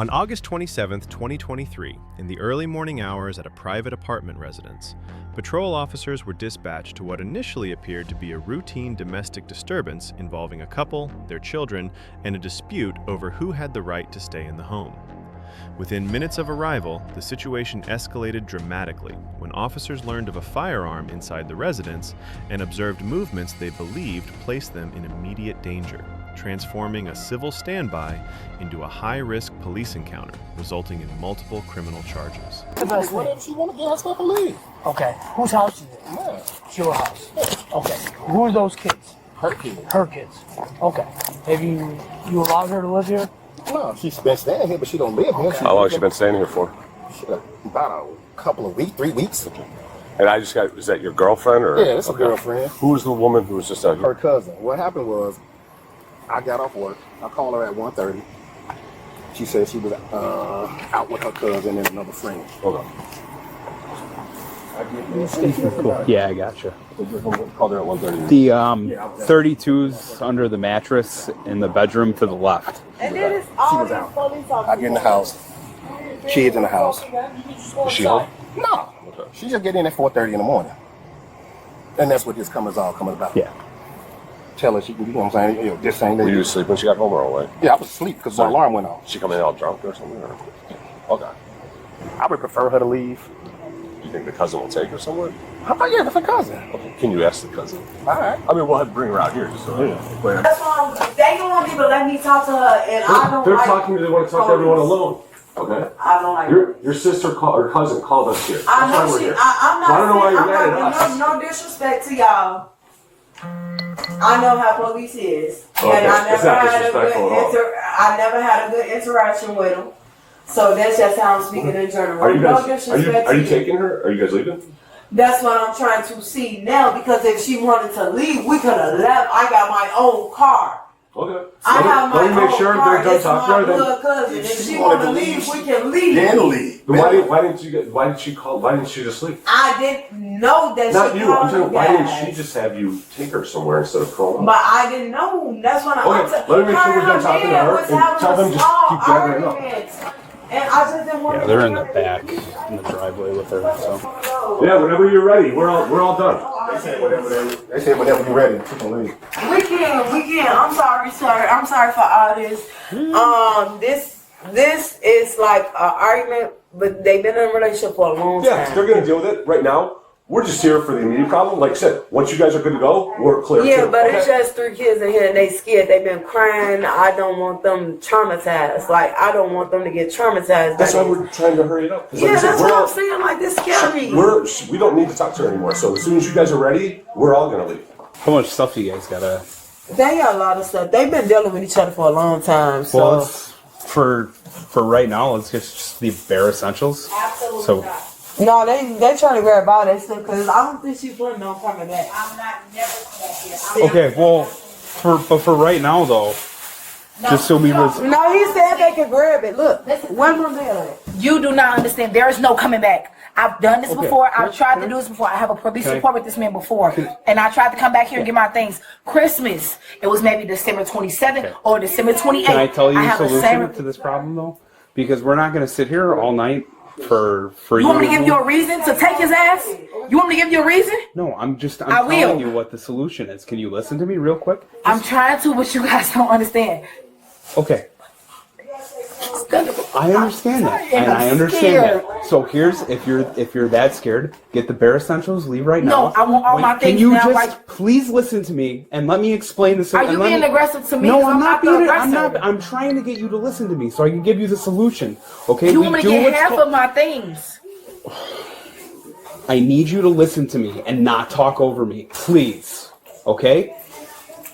On August 27, 2023, in the early morning hours at a private apartment residence, patrol officers were dispatched to what initially appeared to be a routine domestic disturbance involving a couple, their children, and a dispute over who had the right to stay in the home. Within minutes of arrival, the situation escalated dramatically when officers learned of a firearm inside the residence and observed movements they believed placed them in immediate danger, transforming a civil standby into a high-risk police encounter, resulting in multiple criminal charges. Whatever she want to get her stuff and leave. Okay. Whose house is it? Yeah. It's your house. Okay. Who are those kids? Her kids. Her kids. Okay. Have you allowed her to live here? No, she's been staying here, but she don't live here. How long has she been staying here for? About a couple of weeks, 3 weeks. And I just got, is that your girlfriend or? Yeah, it's a girlfriend. Who was the woman who was just out here? Her cousin. What happened was, I got off work. I called her at 1:30. She said she was out with her cousin and another friend. Hold on. Yeah, I gotcha. Called her at 1:30. The 32's under the mattress in the bedroom to the left. And then it's She all was these out. police I officers. get in the house. Kids in the house. Is she home? No. She just get in at 4:30 in the morning. And that's what this is all coming about. Yeah. Tell her she can, you know what I'm saying? This ain't Were it. you asleep when she got home or away? Yeah, I was asleep because my alarm went off. She come in all drunk or something? Or? Okay. I would prefer her to leave. Do you think the cousin will take her somewhere? Oh, yeah, that's her cousin. Okay. Can you ask the cousin? All right. I mean, we'll have to bring her out here just so. Yeah. That's why they don't want people to let me talk to her, and I don't They're like talking. They want to talk to everyone alone. Okay. I don't like Your sister or cousin called us here. I That's why know we're she. here. I'm not. So I don't know why saying- you're I'm mad not at us. no disrespect to y'all. I know how police is, Okay, and I it's never not had a good disrespectful at all. I never had a good interaction with them. So that's just how I'm speaking in general. Are you No guys? disrespect Are you to taking her? Are you guys leaving? That's what I'm trying to see now, because if she wanted to leave, we could have left. I got my own car. Okay. I have my Let me own make sure car. they're done It's talking my to her. Then blood cousin. If She she wanted want to to leave, leave. we can leave. Then leave. why didn't you get? Why did she call? Why didn't she just leave? I didn't know that Not she you. called I'm saying, you why didn't guys. she just have you take her somewhere instead of calling? But I didn't know. That's when I'm Okay, let me make sure we're done talking to her and tell them just keep dragging her up. And I just didn't want Yeah, to. they're in the back in the driveway with her. So Yeah, whenever you're ready, we're all done. They said whenever you're ready, she can leave. We can. I'm sorry, sir. I'm sorry for all this. This is like an argument, but they've been in a relationship for a long Yeah, time. they're gonna deal with it right now. We're just here for the immediate problem. Like I said, once you guys are good to go, we're clear. Yeah, too. but Okay? it's just 3 kids in here and they scared. They've been crying. I don't want them traumatized. Like, I don't want them to get traumatized. That's by why this. we're trying to hurry it up. 'Cause like Yeah, I said, that's what I'm saying. Like, this scary. we don't need to talk to her anymore. So as soon as you guys are ready, we're all gonna leave. how much stuff do you guys gotta? They got a lot of stuff. They've been dealing with each other for a long time. So. Well, it's for right now, it's just the bare essentials. Absolutely So- not. No, they trying to grab all that stuff because I don't think she's planning on coming back. I'm not never coming back here. Okay, well, for right now though, just so we was. No, he said they could grab it. Look, one from there. You do not understand. There is no coming back. I've done this before. I've tried to do this before. I have a police Can I- report with this man before. And I tried to come back here and get my things. Christmas, it was maybe December 27th or December 28th. Can I tell you I the have a solution to this problem though? Because we're not gonna sit here all night for You want me to to give you a reason to take his ass? You want me to give you a reason? No, I'm I will. telling you what the solution is. Can you listen to me real quick? I'm trying to, but you guys don't understand. Okay. I understand that, And and I'm I understand scared. that. So here's if you're that scared, get the bare essentials. Leave right No, now. I want all my Can things you now, just right- please listen to me and let me explain this? Are you being aggressive to me? No, 'Cause I'm not being. the I'm not. aggressor. I'm trying to get you to listen to me so I can give you the solution. Okay? You want me to get half of my things? I need you to listen to me and not talk over me, please. Okay?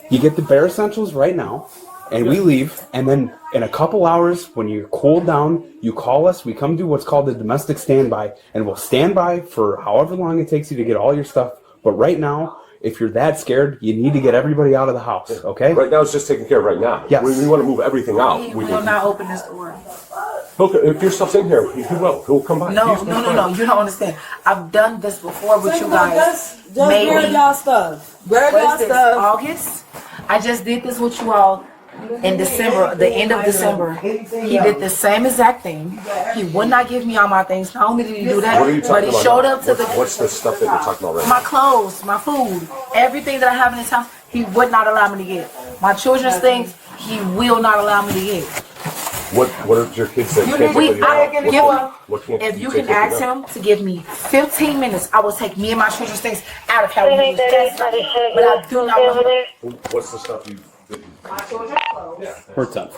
You get the bare essentials right now, and we leave, and then in a couple hours, when you're cooled down, you call us, we come do what's called the domestic standby, and we'll stand by for however long it takes you to get all your stuff. But right now, if you're that scared, you need to get everybody out of the house, okay? Right now, it's just taken care of right now. Yes. We want to move everything out. He will not open this door. If your stuff's in here, he will. He'll come by. No, He's no, no, fine. no. You don't understand. I've done this before with you guys. Just grab y'all stuff. Grab y'all What is this? stuff. August. I just did this with you all in December, the end of December, he did the same exact thing. He would not give me all my things. Not only did he do that, What are you but talking he about showed now? up to the What's the stuff that you're talking about right my now? clothes, my food, everything that I have in this house. He would not allow me to get. My children's things, he will not allow me to get. What did your kids say? If you can ask him. him to give me 15 minutes, I will take me and my children's things out of how he was desperate. But I do not want What's the stuff you? my children's clothes. We're done.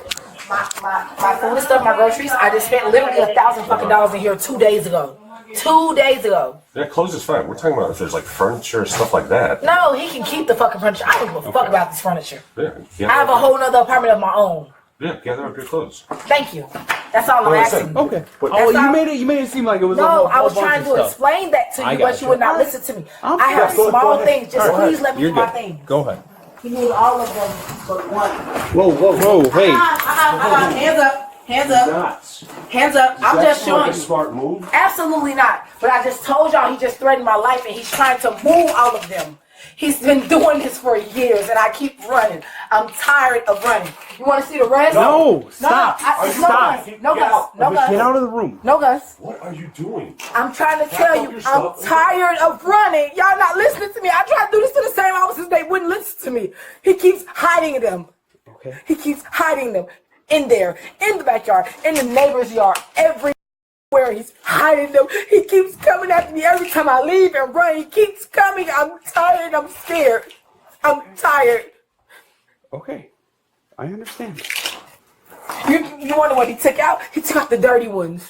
My food and stuff, my groceries. I just spent literally $1,000 in here 2 days ago. 2 days ago. That clothes is fine. We're talking about if there's like furniture, stuff like that. No, he can keep the fucking furniture. I don't give a fuck about this furniture. Yeah. I have a whole nother apartment of my own. Yeah, gather up your clothes. Thank you. That's all I'm asking. Okay. But- Oh, That's you made it seem like it was a No, whole I was bunch trying of to stuff. explain that to I you, got but you you. would not listen to me. I'm I have fine. Go small ahead. things. Just please let me You're do my good. thing. Go ahead. You need all of them but one. Whoa, hey. Hands up. Hands up. Nuts. Hands up. I'm just That's like showing a you. smart move. Absolutely not. But I just told y'all he just threatened my life and he's trying to move all of them. He's been doing this for years and I keep running. I'm tired of running. You want to see the rest? No, stop. No Stop. Gus. No Gus. No Gus. Get out of the room. No Gus. What are you doing? I'm trying to tell you, I'm tired of running. Y'all not listening to me. I tried to do this to the same officers. They wouldn't listen to me. He keeps hiding them. Okay. He keeps hiding them in there, in the backyard, in the neighbor's yard, everywhere he's hiding them. He keeps coming after me every time I leave and run. He keeps coming. I'm tired. I'm scared. I'm tired. Okay. I understand. You wonder what he took out? He took out the dirty ones.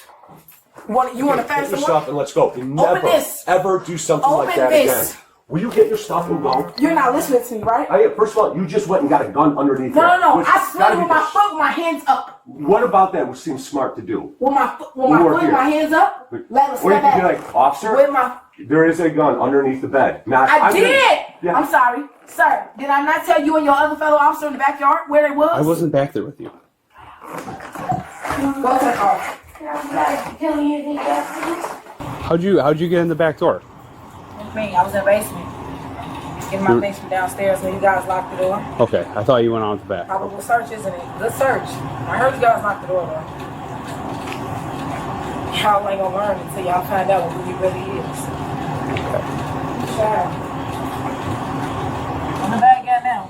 You want to Get fast your one? stuff and let's go. Never, this. ever do something like Open that this. again. Will you get your stuff and go? You're not listening to me, right? First of all, you just went and got a gun underneath No, there, no, no. which I slid gotta with be my the- foot with my hands up. What about that would seem smart to do? With my foot You were and here. my hands up. Let us Or you step could be back. like, officer, With my, there is a gun underneath the bed. I did. Yeah. I'm sorry, sir. Did I not tell you and your other fellow officer in the backyard where they was? I wasn't back there with you. Go to the car. How'd you get in the back door? Me, I was in the basement. Getting my things from downstairs when you guys locked the door. Okay, I thought you went out the back. Probable search, isn't it? Good search. I heard you guys locked the door though. Y'all ain't gonna learn until y'all find out who he really is. Child. I'm the bad guy now.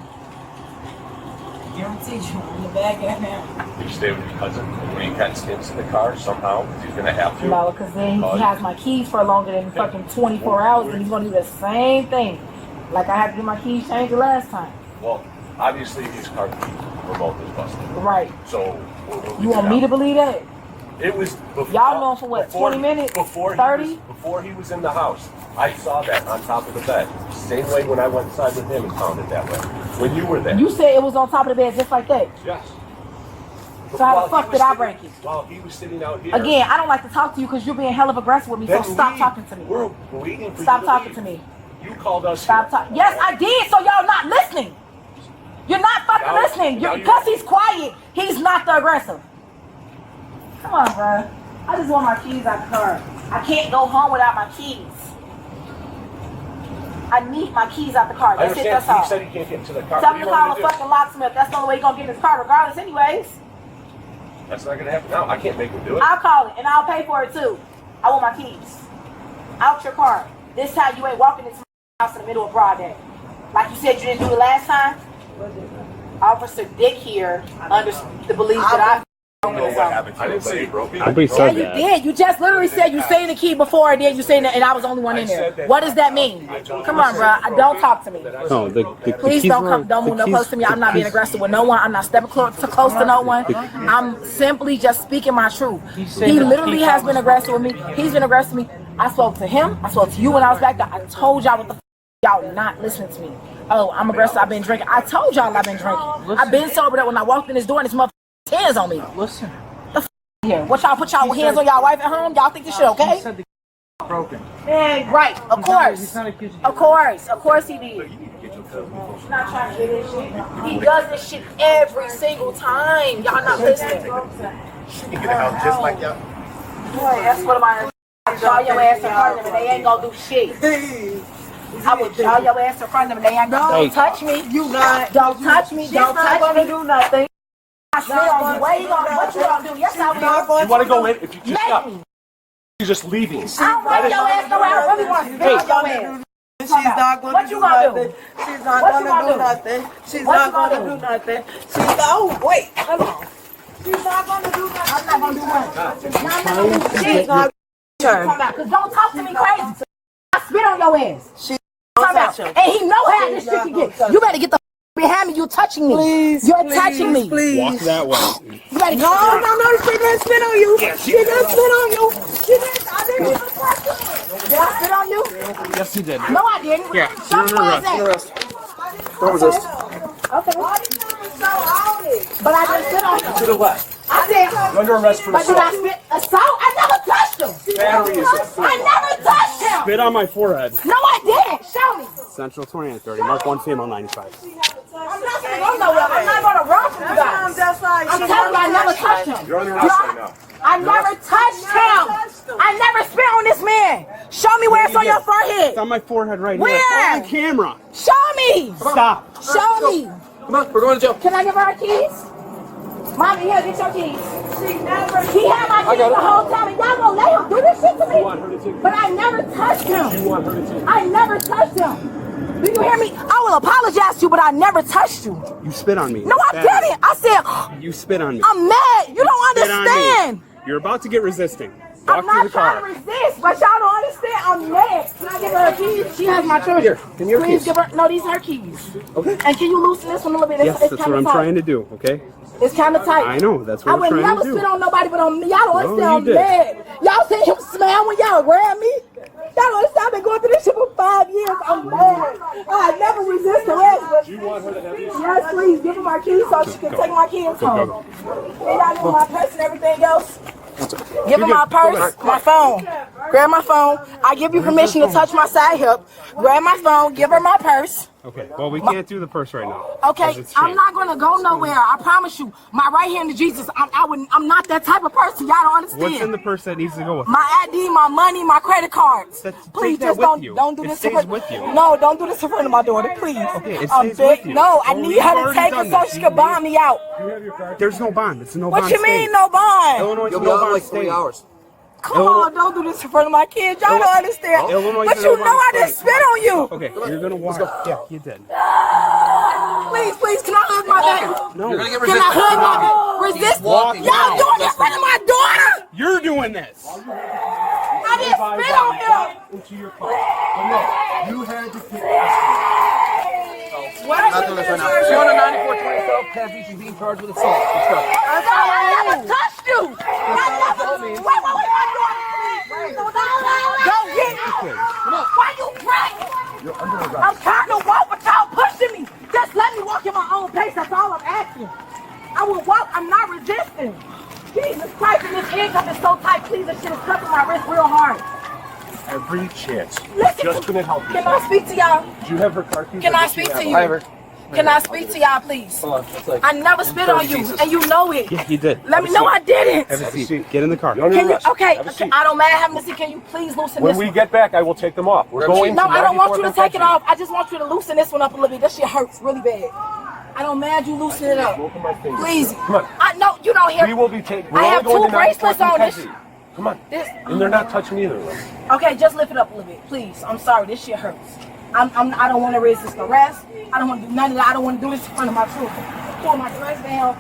Guarantee you, I'm the bad guy now. You stay with your cousin when he gets into the car somehow. He's gonna have to. No, because then he has my keys for longer than fucking 24 hours and he's gonna do the same thing. Like I had to get my keys changed the last time. Well, obviously his car key remote was busted. Right. So what we You did want me now- to believe that? It was before, Y'all know for what, before 20 minutes? Before 30? Before he was in the house. I saw that on top of the bed. Same way when I went inside with him and found it that way. When you were there. You said it was on top of the bed just like that. Yes. So how While the he fuck was did I sitting- break it? While he was sitting out here. Again, I don't like to talk to you because you're being hell of aggressive with me, so then stop we talking to me. We're waiting for Stop you talking leave. to me. You called us Stop here. talking. Yes, I did, so y'all not listening. You're not fucking Now- listening. now Because he's quiet, he's not the aggressive. Come on, bro. I just want my keys out the car. I can't go home without my keys. I need my keys out the car. I That's it, understand. that's all. He said he can't get into the car. Tell What him do to you call want a me to do? fucking locksmith. That's the only way he's gonna get in his car regardless anyways. That's not gonna happen now. I can't make him do it. I'll call it and I'll pay for it too. I want my keys. Out your car. This time you ain't walking into my house in the middle of broad day. Like you said you didn't do it last time. Officer Dick here under the belief that I don't know what happened to I you, didn't but say he you broke it. Nobody Yeah, said you that. did. You just literally said you saying the key before and then you saying that and I was the only one in there. What does that mean? Come on, bro. Don't talk to me. No, the Please keys don't were- come. Don't the move no keys- close to me. I'm not the being keys- aggressive with no one. I'm not stepping close to no one. I'm simply just speaking my truth. He literally has been aggressive with me. He's been aggressive with me. I spoke to him. I spoke to you when I was back there. I told y'all what the y'all not listening to me. Oh, I'm aggressive. I've been drinking. I told y'all I've been drinking. I've been sober that when I walked in this door and this motherfucker hands on me. Listen. Here, what y'all put y'all hands on y'all wife at home? Y'all think this shit okay? He said the broken. Man, right, of He's course. not accusing you. Of course he did. He's not trying to get this shit. He does this shit every single time. Y'all not listening. You get out just like y'all. Boy, that's what I'm jaw your ass in front of them and they ain't gonna do shit. I will jaw your ass in front of them and they ain't gonna touch me. You not. Don't touch me. Don't touch me. do nothing. I spit on you. What you gonna do? Yes, I will. You want to go in? If you just stop. Maybe. You're just leaving. I don't want your ass nowhere. I really want to spit on your ass. She's not going to do nothing. She's not going to do nothing. She's not going to do nothing. Wait. Hold on. She's not going to do nothing. I'm not going to do nothing. She's not Cause don't talk to me crazy. I spit on your ass. She's not touch him. And he know how this shit can get. You better get the behind me. You're touching me. Please, You're touching me. Please. Walk that way. You better No, she didn't spit on you. She didn't spit on you. I didn't even touch you. Did I spit on you? Yes, you did. No, I didn't. Yeah, Show me where it's at. What was this? Okay. But I didn't spit on you. To the left. I said, You're under arrest for but did I assault. spit assault? I never touched him. Battery is assault. I never touched him. Spit on my forehead. No, I didn't. Show me. Central 2930. Mark 1 female 95. I'm not gonna go nowhere. I'm not gonna run from you guys. I'm telling you, I never touched him. You're under arrest right now. I never touched him. I never spit on this man. Show me where it's on your forehead. It's on my forehead right Where? here. On the camera. Show me. Stop. Show me. Come on, we're going to jail. Can I give her keys? Mommy, here, get your keys. He had my keys the whole time, and y'all gonna let him do this shit to me? But I never touched him. You want her to take I never touched him. Do you hear me? I will apologize to you, but I never touched you. You spit on me. No, I didn't. I said, You spit on me. I'm mad. You don't Spit on me. understand. You're about to get resisting. I'm Walk to the not trying car. to resist, but y'all don't understand. I'm mad. Can I give her keys? She has my children. Here, give me your Please keys. give her. No, these are her keys. Okay. And can you loosen this one a little bit? Yes, It's that's kinda what I'm tight. trying to do, okay? It's kind of tight. I know, that's I what would we're trying never to do. spit on nobody but on me. Y'all don't understand. you I'm did. mad. Y'all seen him smile when y'all grab me? Y'all don't understand. I've been going through this shit for 5 years. I'm mad. I never resist arrest. But You want her to have these? yes, please give her my keys so she can take my kids home. And y'all know my purse and everything else. Give her my purse, my phone. Grab my phone. I give you permission to touch my side hip. Grab my phone. Give her my purse. Okay, well, we can't do the purse right now. Okay, 'cause it's I'm chained. not gonna go nowhere. I promise you. My right hand to Jesus. I'm not that type of person. Y'all don't understand. What's in the purse that needs to go with it? My ID, my money, my credit cards. Please take that just with you. don't do It this stays in front. with you. No, don't do this in front of my daughter, please. Okay, it I'm stays big. with you. No, I Oh, need we've her to already take done it so this. she can bond me out. There's no bond. It's a no What bond you state. mean no bond? Illinois is You'll a be no out in bond like 3 state. hours. Come on, don't do this in front of my kids. Y'all don't understand. Illinois But is you a know no-bond I didn't state. spit on you. Okay, you're gonna walk. Yeah, you did. Please, can I hug my baby? No. You're going to get Can I resisted. hug my baby? Resist? walking Y'all out. doing it in front of my daughter? You're doing this. I didn't spit on him. Into your car. But no, you had to take Not doing this right now. She on a 9427 past each being charged with assault. Let's go. I never touched you. Wait, my daughter. Don't get me. Why you crying? I'm trying to walk without pushing me. Just let me walk in my own pace. That's all I'm asking. I will walk. I'm not resisting. Jesus Christ, and this handcuff is so tight. Please, this shit is cuffing my wrist real hard. every chance. Listen, Just couldn't help you. can I speak to y'all? Do you have her car keys? Can or I does she speak have to them? you? Can I speak to y'all, please? Hold on. It's like, I never spit on you, and you know it. Yeah, you did. Let me know I didn't. Have a seat. Get in the car. You're under Can you? arrest. Okay, Have a seat. I don't mind having a seat. Can you please loosen When this we one? get back, I will take them off. We're going No, to I don't want you to 94th take it and off. I just want you to loosen this one up a little bit. That shit hurts really bad. I don't mind you loosening it up. Both of my fingers. Please. Come on. I know you don't hear. We will be taking. I have two bracelets on this. Come on. This. And they're not touching either of them. Okay, just lift it up a little bit, please. I'm sorry, this shit hurts. I don't want to resist arrest. I don't want to do none of that. I don't want to do this in front of my children. Pull my dress down.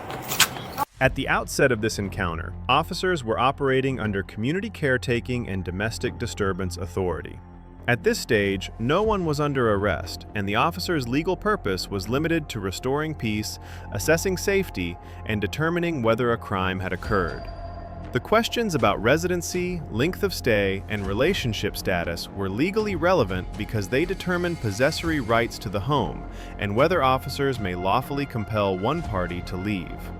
At the outset of this encounter, officers were operating under community caretaking and domestic disturbance authority. At this stage, no one was under arrest, and the officers' legal purpose was limited to restoring peace, assessing safety, and determining whether a crime had occurred. The questions about residency, length of stay, and relationship status were legally relevant because they determine possessory rights to the home and whether officers may lawfully compel one party to leave.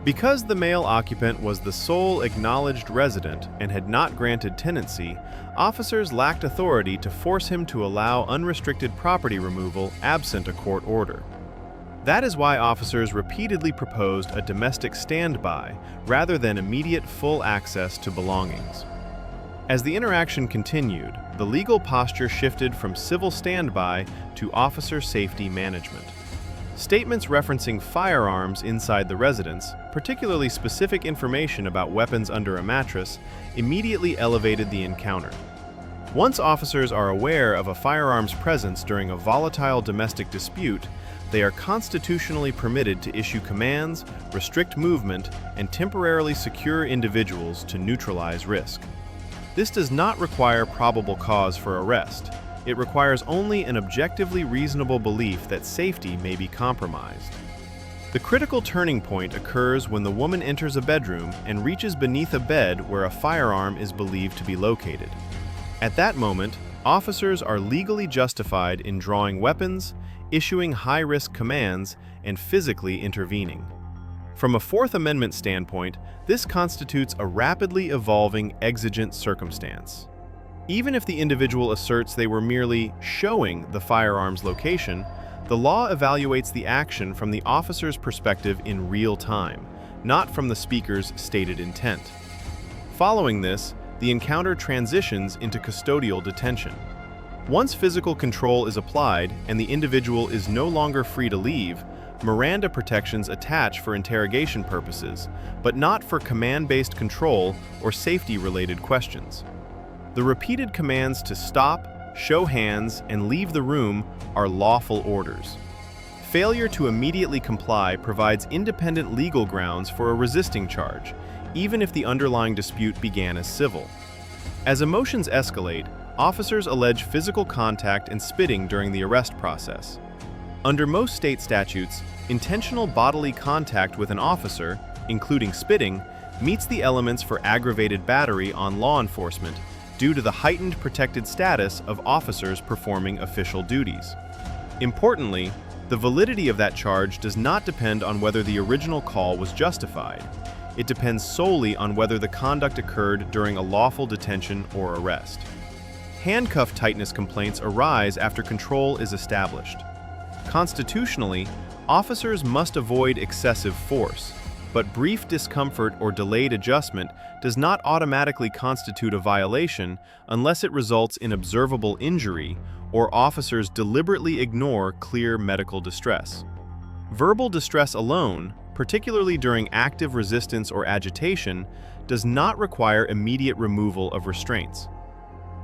Because the male occupant was the sole acknowledged resident and had not granted tenancy, officers lacked authority to force him to allow unrestricted property removal absent a court order. That is why officers repeatedly proposed a domestic standby rather than immediate full access to belongings. As the interaction continued, the legal posture shifted from civil standby to officer safety management. Statements referencing firearms inside the residence, particularly specific information about weapons under a mattress, immediately elevated the encounter. Once officers are aware of a firearm's presence during a volatile domestic dispute, they are constitutionally permitted to issue commands, restrict movement, and temporarily secure individuals to neutralize risk. This does not require probable cause for arrest. It requires only an objectively reasonable belief that safety may be compromised. The critical turning point occurs when the woman enters a bedroom and reaches beneath a bed where a firearm is believed to be located. At that moment, officers are legally justified in drawing weapons, issuing high-risk commands, and physically intervening. From a Fourth Amendment standpoint, this constitutes a rapidly evolving exigent circumstance. Even if the individual asserts they were merely showing the firearm's location, the law evaluates the action from the officer's perspective in real time, not from the speaker's stated intent. Following this, the encounter transitions into custodial detention. Once physical control is applied and the individual is no longer free to leave, Miranda protections attach for interrogation purposes, but not for command-based control or safety-related questions. The repeated commands to stop, show hands, and leave the room are lawful orders. Failure to immediately comply provides independent legal grounds for a resisting charge, even if the underlying dispute began as civil. As emotions escalate, officers allege physical contact and spitting during the arrest process. Under most state statutes, intentional bodily contact with an officer, including spitting, meets the elements for aggravated battery on law enforcement due to the heightened protected status of officers performing official duties. Importantly, the validity of that charge does not depend on whether the original call was justified. It depends solely on whether the conduct occurred during a lawful detention or arrest. Handcuff tightness complaints arise after control is established. Constitutionally, officers must avoid excessive force, but brief discomfort or delayed adjustment does not automatically constitute a violation unless it results in observable injury or officers deliberately ignore clear medical distress. Verbal distress alone, particularly during active resistance or agitation, does not require immediate removal of restraints.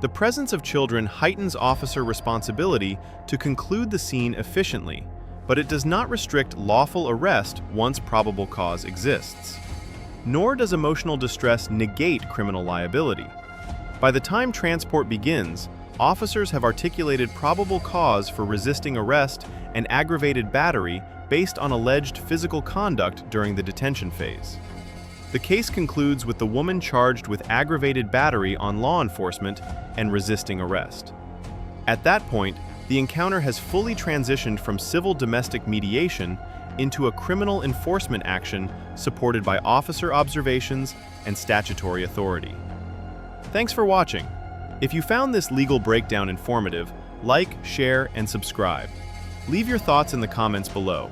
The presence of children heightens officer responsibility to conclude the scene efficiently, but it does not restrict lawful arrest once probable cause exists. Nor does emotional distress negate criminal liability. By the time transport begins, officers have articulated probable cause for resisting arrest and aggravated battery based on alleged physical conduct during the detention phase. The case concludes with the woman charged with aggravated battery on law enforcement and resisting arrest. At that point, the encounter has fully transitioned from civil domestic mediation into a criminal enforcement action supported by officer observations and statutory authority. Thanks for watching. If you found this legal breakdown informative, like, share, and subscribe. Leave your thoughts in the comments below.